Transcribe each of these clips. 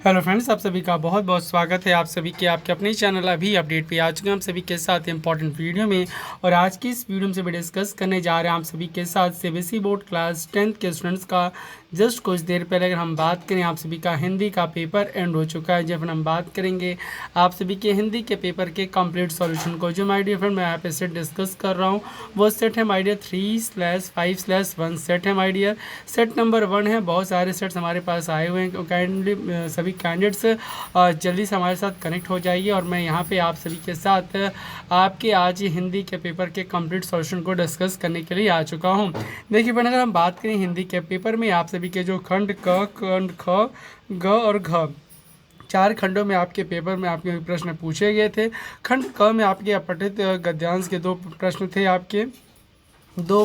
Hello friends, आप सभी का बहुत बहुत स्वागत है। आप सभी के आपके अपने चैनल अभी अपडेट पे आ चुके हैं हम सभी के साथ इंपॉर्टेंट वीडियो में। और आज की इस वीडियो में से डिस्कस करने जा रहे हैं आप सभी के साथ सीबीएसई बोर्ड क्लास 10th के स्टूडेंट्स का जस्ट कुछ देर पहले अगर हम बात करें, आप सभी का हिंदी का पेपर एंड हो चुका है। जब हम बात करेंगे आप सभी के हिंदी के पेपर के कंप्लीट सॉल्यूशन को, जो माय डियर फ्रेंड मैं यहाँ पे सेट डिस्कस कर रहा हूँ वो सेट है माय डियर 3/5/1 सेट है माय डियर। सेट नंबर 1 है। बहुत सारे सेट्स हमारे पास आए हुए हैं। काइंडली सभी कैंडिडेट्स जल्दी से हमारे साथ कनेक्ट हो जाइए और मैं यहाँ पे आप सभी के साथ आपके आज हिंदी के पेपर के कंप्लीट सॉल्यूशन को डिस्कस करने के लिए आ चुका हूँ। देखिए फ्रेंड, अगर हम बात करें हिंदी के पेपर में आप सभी के जो खंड क, खंड ख, ग और घ 4 खंडों में आपके पेपर में आपके प्रश्न पूछे गए थे। खंड क में आपके अपठित गद्यांश के 2 प्रश्न थे, आपके 2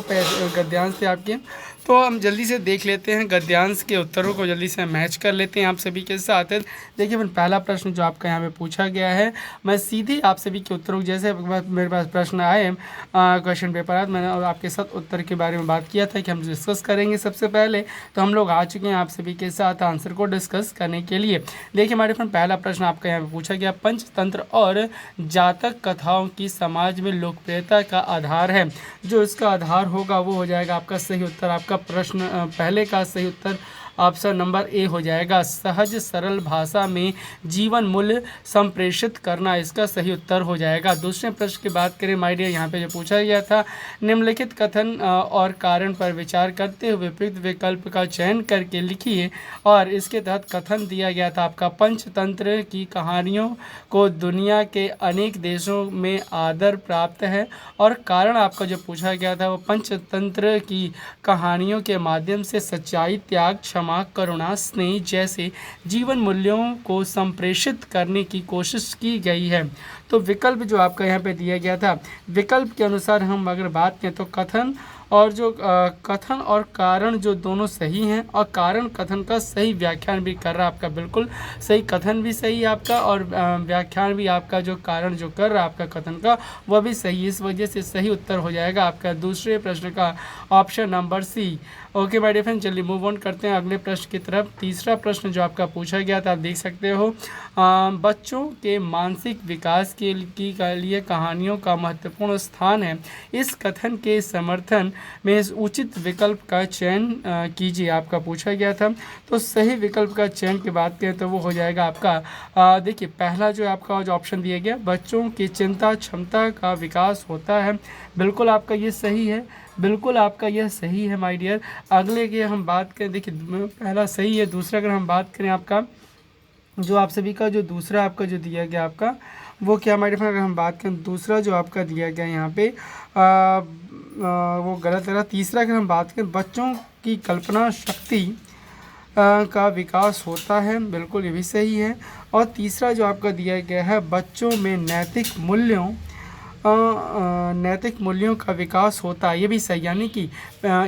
गद्यांश थे आपके। तो हम जल्दी से देख लेते हैं गद्यांश के उत्तरों को, जल्दी से मैच कर लेते हैं आप सभी के साथ। देखिए पहला प्रश्न जो आपका यहाँ पे पूछा गया है, मैं सीधे आप सभी के उत्तरों जैसे मेरे पास प्रश्न आए क्वेश्चन पेपर आए, मैंने और आपके साथ उत्तर के बारे में बात किया था कि हम डिस्कस करेंगे। सबसे पहले तो हम लोग आ चुके हैं आप सभी के साथ आंसर को डिस्कस करने के लिए। देखिए हमारे फ्रेंड, पहला प्रश्न आपका यहाँ पे पूछा गया, पंचतंत्र और जातक कथाओं की समाज में लोकप्रियता का आधार है। जो इसका आधार होगा वो हो जाएगा आपका सही उत्तर। आपका प्रश्न पहले का सही उत्तर ऑप्शन नंबर ए हो जाएगा। सहज सरल भाषा में जीवन मूल्य संप्रेषित करना इसका सही उत्तर हो जाएगा। दूसरे प्रश्न की बात करें माय डियर, यहाँ पे जो पूछा गया था, निम्नलिखित कथन और कारण पर विचार करते हुए उपयुक्त विकल्प का चयन करके लिखिए। और इसके तहत कथन दिया गया था आपका, पंचतंत्र की कहानियों को दुनिया के अनेक देशों में आदर प्राप्त है। और कारण आपका जो पूछा गया था वो पंचतंत्र की कहानियों के माध्यम से सच्चाई, त्याग, क्षमा, करुणा, स्नेह जैसे जीवन मूल्यों को संप्रेषित करने की कोशिश की गई है। तो विकल्प जो आपका यहाँ पे दिया गया था, विकल्प के अनुसार हम अगर बात करें तो कथन और जो कथन और कारण जो दोनों सही हैं, और कारण कथन का सही व्याख्यान भी कर रहा है आपका, बिल्कुल सही कथन भी सही है आपका और व्याख्यान भी आपका जो कारण जो कर रहा है आपका कथन का वह भी सही है। इस वजह से सही उत्तर हो जाएगा आपका दूसरे प्रश्न का option number C. Okay my dear friend, चलिए मूव ऑन करते हैं अगले प्रश्न की तरफ। तीसरा प्रश्न जो आपका पूछा गया था, आप देख सकते हो, बच्चों के मानसिक विकास के लिए कहानियों का महत्वपूर्ण स्थान है। इस कथन के समर्थन में इस उचित विकल्प का चयन कीजिए, आपका पूछा गया था। तो सही विकल्प का चयन की बात करें तो वो हो जाएगा आपका, देखिए पहला जो आपका जो ऑप्शन दिया गया, बच्चों की चिंता क्षमता का विकास होता है, बिल्कुल आपका ये सही है, बिल्कुल आपका यह सही है माय डियर। अगले की हम बात करें, देखिए पहला सही है। दूसरा अगर हम बात करें आपका जो आप सभी का जो दूसरा आपका जो दिया गया आपका वो क्या माय डियर, अगर हम बात करें दूसरा जो आपका दिया गया यहाँ पे वो गलत है। तीसरा अगर हम बात करें, बच्चों की कल्पना शक्ति का विकास होता है, बिल्कुल ये भी सही है। और तीसरा जो आपका दिया गया है, बच्चों में नैतिक मूल्यों का विकास होता है, ये भी सही। यानी कि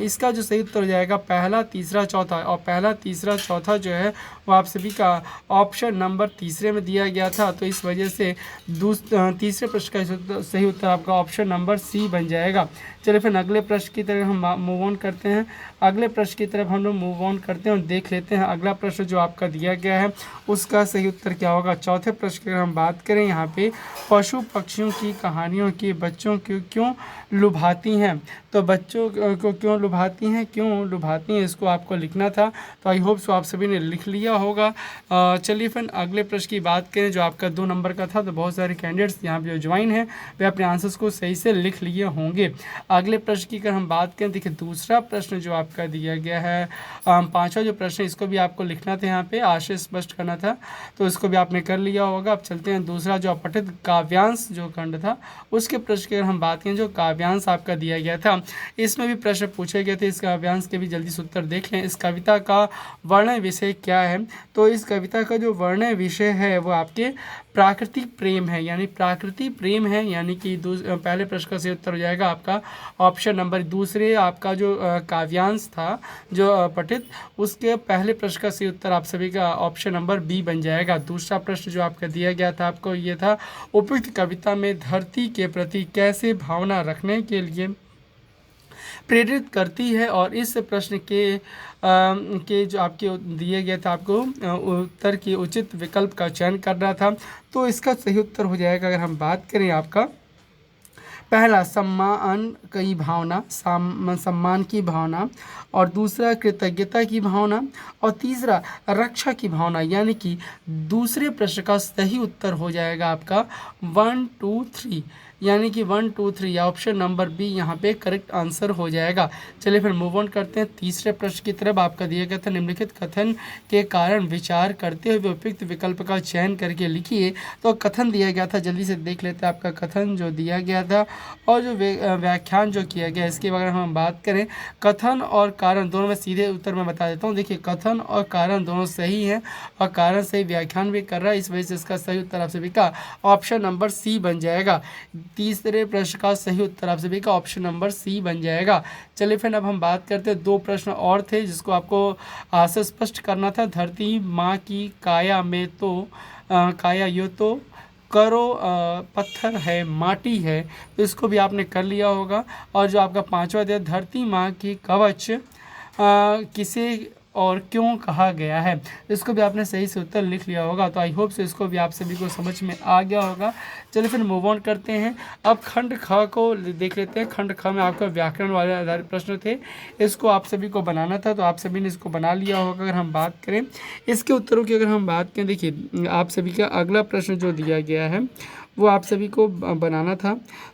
इसका जो सही उत्तर हो जाएगा पहला तीसरा चौथा, और पहला तीसरा चौथा जो है वो आप सभी का ऑप्शन नंबर तीसरे में दिया गया था। तो इस वजह से तीसरे प्रश्न का सही उत्तर आपका ऑप्शन नंबर सी बन जाएगा। चलिए फिर अगले प्रश्न की तरफ हम मूव ऑन करते हैं। अगले प्रश्न की तरफ हम लोग मूव ऑन करते हैं और देख लेते हैं अगला प्रश्न जो आपका दिया गया है उसका सही उत्तर क्या होगा। चौथे प्रश्न की हम बात करें यहाँ पे, पशु पक्षियों की कहानियों की बच्चों को क्यों लुभाती हैं। तो बच्चों को क्यों लुभाती हैं, इसको आपको लिखना था। तो आई होप सो आप सभी ने लिख लिया होगा। चलिए फिर अगले प्रश्न की बात करें जो आपका 2 नंबर का था। तो बहुत सारे कैंडिडेट्स यहाँ पे जो ज्वाइन है वे अपने आंसर्स को सही से लिख लिए होंगे। अगले प्रश्न की अगर हम बात करें, देखिए दूसरा प्रश्न जो आपका दिया गया है, पांचवा जो प्रश्न इसको भी आपको लिखना था, यहाँ पे आशय स्पष्ट करना था, तो इसको भी आपने कर लिया होगा। अब चलते हैं दूसरा जो अपठित काव्यांश जो खंड था उसके प्रश्न की अगर हम बात करें, जो काव्यांश आपका दिया गया था इसमें भी प्रश्न पूछे गए थे। इस काव्यांश के भी जल्दी से उत्तर देख लें। इस कविता का वर्णन विषय क्या है। तो इस कविता का जो वर्णन विषय है वो आपके प्राकृतिक प्रेम है, यानी प्राकृतिक प्रेम है, यानी कि पहले प्रश्न का सही उत्तर हो जाएगा आपका ऑप्शन नंबर दूसरे। आपका जो काव्यांश था जो पठित, उसके पहले प्रश्न का सही उत्तर आप सभी का ऑप्शन नंबर बी बन जाएगा। दूसरा प्रश्न जो आपका दिया गया था आपको ये था, उपयुक्त कविता में धरती के प्रति कैसे भावना रखने के लिए प्रेरित करती है। और इस प्रश्न के जो आपके दिए गए थे, आपको उत्तर के उचित विकल्प का चयन करना था। तो इसका सही उत्तर हो जाएगा, अगर हम बात करें आपका पहला सम्मान की भावना, सम्मान की भावना, और दूसरा कृतज्ञता की भावना, और तीसरा रक्षा की भावना। यानी कि दूसरे प्रश्न का सही उत्तर हो जाएगा आपका 1 2 3, यानी कि 1 2 3 ऑप्शन नंबर बी यहाँ पे करेक्ट आंसर हो जाएगा। चलिए फिर मूव ऑन करते हैं तीसरे प्रश्न की तरफ। आपका दिया गया था निम्नलिखित कथन के कारण विचार करते हुए उपयुक्त विकल्प का चयन करके लिखिए। तो कथन दिया गया था, जल्दी से देख लेते हैं आपका कथन जो दिया गया था और जो व्याख्यान जो किया गया, इसके बारे में हम बात करें। कथन और कारण दोनों में सीधे उत्तर मैं बता देता हूँ। देखिए, कथन और कारण दोनों सही हैं और कारण सही व्याख्यान भी कर रहा है, इस वजह से इसका सही उत्तर आप सभी का ऑप्शन नंबर सी बन जाएगा। तीसरे प्रश्न का सही उत्तर आप सभी का ऑप्शन नंबर सी बन जाएगा। चलिए फिर अब हम बात करते हैं, दो प्रश्न और थे जिसको आपको स्पष्ट करना था। धरती माँ की काया में तो काया यो तो करो पत्थर है माटी है, तो इसको भी आपने कर लिया होगा। और जो आपका पांचवा दिया, धरती माँ की कवच किसे और क्यों कहा गया है, इसको भी आपने सही से उत्तर लिख लिया होगा। तो आई होप से इसको भी आप सभी को समझ में आ गया होगा। चलिए फिर मूव ऑन करते हैं। अब खंड ख को देख लेते हैं। खंड ख में आपका व्याकरण वाले आधारित प्रश्न थे, इसको आप सभी को बनाना था, तो आप सभी ने इसको बना लिया होगा। अगर हम बात करें इसके उत्तरों की, अगर हम बात करें, देखिए आप सभी का अगला प्रश्न जो दिया गया है वो आप सभी को बनाना था,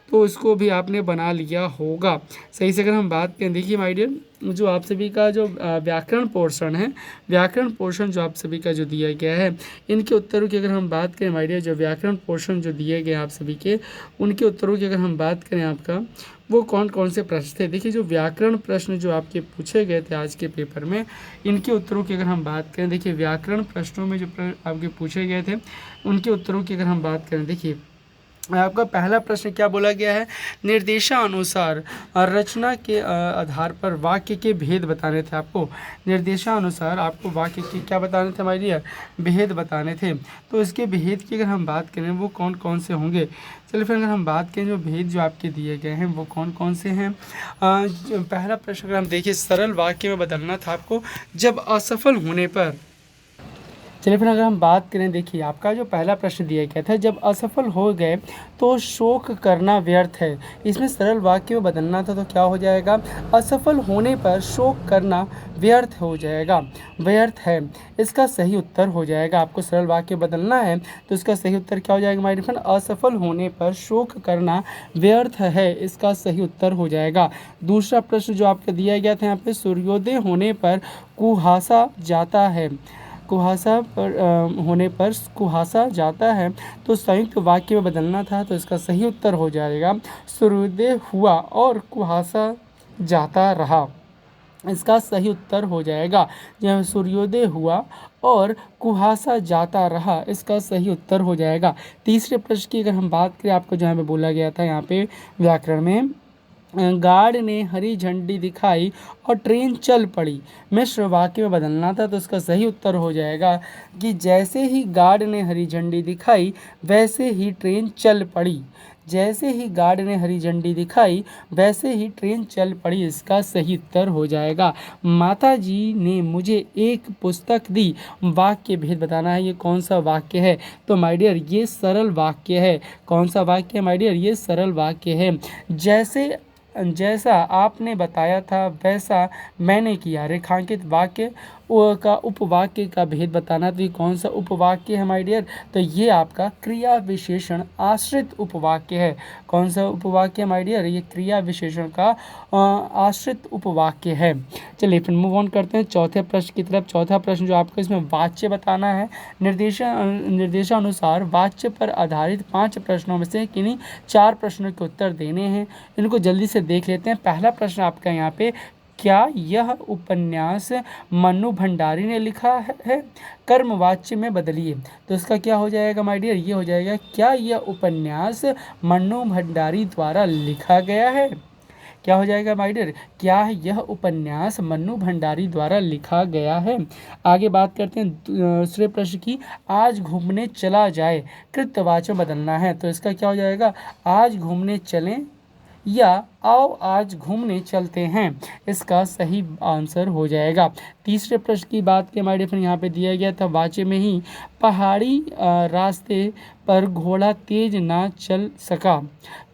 तो इसको भी आपने बना लिया होगा सही से। अगर हम बात करें, देखिए माय डियर, जो आप सभी का जो व्याकरण पोर्शन है, व्याकरण पोर्शन जो आप सभी का जो दिया गया है, इनके उत्तरों की अगर हम बात करें माय डियर, जो व्याकरण पोर्शन जो दिए गए आप सभी के, उनके उत्तरों की अगर हम बात करें आपका, वो कौन कौन से प्रश्न थे। देखिए, जो व्याकरण प्रश्न जो आपके पूछे गए थे आज के पेपर में, इनके उत्तरों की अगर हम बात करें, देखिए व्याकरण प्रश्नों में जो आपके पूछे गए थे उनके उत्तरों की अगर हम बात करें, देखिए आपका पहला प्रश्न क्या बोला गया है, निर्देशानुसार रचना के आधार पर वाक्य के भेद बताने थे। आपको निर्देशानुसार आपको वाक्य के क्या बताने थे माय डियर, भेद बताने थे। तो इसके भेद की अगर हम बात करें वो कौन कौन से होंगे। चलिए फिर अगर हम बात करें, जो भेद जो आपके दिए गए हैं वो कौन कौन से हैं। पहला प्रश्न अगर हम देखिए, सरल वाक्य में बदलना था आपको जब असफल होने पर। चलिए फिर अगर हम बात करें, देखिए आपका जो पहला प्रश्न दिया गया था, जब असफल हो गए तो शोक करना व्यर्थ है। इसमें सरल वाक्य में बदलना था, तो क्या हो जाएगा, असफल होने पर शोक करना व्यर्थ हो जाएगा, व्यर्थ है, इसका सही उत्तर हो जाएगा। आपको सरल वाक्य बदलना है तो इसका सही उत्तर क्या हो जाएगा माय डियर फ्रेंड, असफल होने पर शोक करना व्यर्थ है, इसका सही उत्तर हो जाएगा। दूसरा प्रश्न जो आपको दिया गया था यहाँ पे, सूर्योदय होने पर कुहासा जाता है, कुहासा पर होने पर कुहासा जाता है, तो संयुक्त वाक्य में बदलना था, तो इसका सही उत्तर हो जाएगा सूर्योदय हुआ और कुहासा जाता रहा, इसका सही उत्तर हो जाएगा। जब सूर्योदय हुआ और कुहासा जाता रहा, इसका सही उत्तर हो जाएगा। तीसरे प्रश्न की अगर हम बात करें, आपको जहाँ पे बोला गया था यहाँ पे व्याकरण में, गार्ड ने हरी झंडी दिखाई और ट्रेन चल पड़ी, मिश्र वाक्य में बदलना था, तो इसका सही उत्तर हो जाएगा कि जैसे ही गार्ड ने हरी झंडी दिखाई वैसे ही ट्रेन चल पड़ी, जैसे ही गार्ड ने हरी झंडी दिखाई वैसे ही ट्रेन चल पड़ी, इसका सही उत्तर हो जाएगा। माता जी ने मुझे एक पुस्तक दी, वाक्य भेद बताना है, ये कौन सा वाक्य है। तो माय डियर ये सरल वाक्य है। कौन सा वाक्य है माय डियर, ये सरल वाक्य है। जैसा आपने बताया था वैसा मैंने किया, रेखांकित वाक्य का उपवाक्य का भेद बताना, तो ये कौन सा उपवाक्य है माय डियर, तो ये आपका क्रिया विशेषण आश्रित उपवाक्य है। कौन सा उपवाक्य है माय डियर, ये क्रिया विशेषण का आश्रित उपवाक्य है। चलिए फिर मूव ऑन करते हैं चौथे प्रश्न की तरफ। चौथा प्रश्न जो आपको इसमें वाच्य बताना है, निर्देशानुसार वाच्य पर आधारित 5 प्रश्नों में से किन्हीं 4 प्रश्नों के उत्तर देने हैं। इनको जल्दी से देख लेते हैं। पहला प्रश्न आपका यहाँ पे, क्या यह उपन्यास मन्नू भंडारी ने लिखा है, कर्मवाच्य में बदलिए, तो इसका क्या हो जाएगा माय डियर, ये हो जाएगा क्या यह उपन्यास मन्नू भंडारी द्वारा लिखा गया है। क्या हो जाएगा माय डियर, क्या यह उपन्यास मन्नू भंडारी द्वारा लिखा गया है। आगे बात करते हैं दूसरे प्रश्न की, आज घूमने चला जाए, कृतवाच्य में बदलना है, तो इसका क्या हो जाएगा, आज घूमने चलें या आओ आज घूमने चलते हैं, इसका सही आंसर हो जाएगा। तीसरे प्रश्न की बात की हमारे फ्रेंड यहाँ पे दिया गया था वाक्य में ही पहाड़ी रास्ते पर घोड़ा तेज ना चल सका।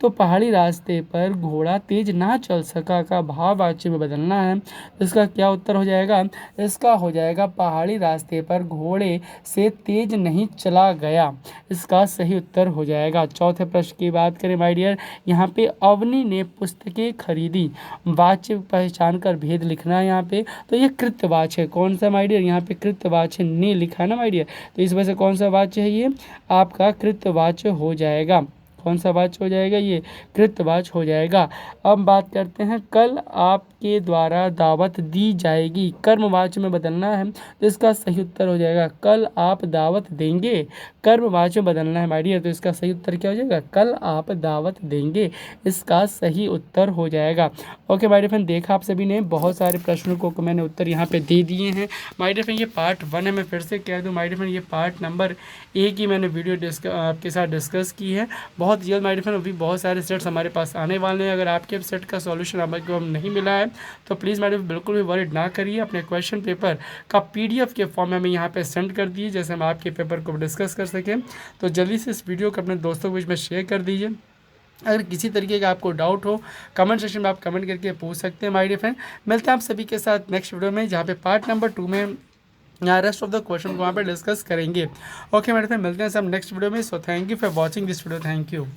तो पहाड़ी रास्ते पर घोड़ा तेज ना चल सका का भाव वाक्य में बदलना है। इसका क्या उत्तर हो जाएगा? इसका हो जाएगा पहाड़ी रास्ते पर घोड़े से तेज नहीं चला गया, इसका सही उत्तर हो जाएगा। चौथे प्रश्न की बात करें माय डियर, यहाँ पे अवनी ने पुस्तकें खरीदी, वाच्य पहचान कर भेद लिखना है यहाँ पे। तो ये कृत्यवाच्य है, कौन सा माय डियर? यहाँ पे कृत्यवाच्य ने लिखा है ना माय डियर, तो इस वजह से कौन सा वाच्य है? ये आपका कृत्यवाच्य हो जाएगा। कौन सा वाच्य हो जाएगा? ये कृत्यवाच्य हो जाएगा। अब बात करते हैं कल आपके द्वारा दावत दी जाएगी, कर्मवाच्य में बदलना है, तो इसका सही उत्तर हो जाएगा कल आप दावत देंगे, कर्मवाच्य में बदलना है माय डियर, तो इसका सही उत्तर क्या हो जाएगा? कल आप दावत देंगे, इसका सही उत्तर हो जाएगा। ओके माय डियर फ्रेंड, देखा आप सभी ने बहुत सारे प्रश्नों को मैंने उत्तर यहाँ पे दे दिए हैं माय डियर फ्रेंड। ये पार्ट 1 है, मैं फिर से कह दूँ माय डियर फ्रेंड, ये पार्ट नंबर 1 की मैंने वीडियो आपके साथ डिस्कस की है। बहुत जल्द माय डियर फ्रेंड अभी बहुत सारे सेट्स हमारे पास आने वाले हैं। अगर आपके सेट का सॉल्यूशन आपको नहीं मिला है तो प्लीज़ माय डियर बिल्कुल भी वरीड ना करिए, अपने क्वेश्चन पेपर का PDF के फॉर्म में हमें यहाँ पे सेंड कर दीजिए, जैसे हम आपके पेपर को डिस्कस कर सकें। तो जल्दी से इस वीडियो को अपने दोस्तों के बीच में शेयर कर दीजिए। अगर किसी तरीके का आपको डाउट हो कमेंट सेक्शन में आप कमेंट करके पूछ सकते हैं माय डियर फ्रेंड। मिलते हैं आप सभी के साथ नेक्स्ट वीडियो में, जहाँ पे पार्ट नंबर 2 में यहाँ रेस्ट ऑफ द क्वेश्चन को वहाँ पे डिस्कस करेंगे। ओके माय डियर फ्रेंड, मिलते हैं सब नेक्स्ट वीडियो में। So thank you for watching this video, thank you.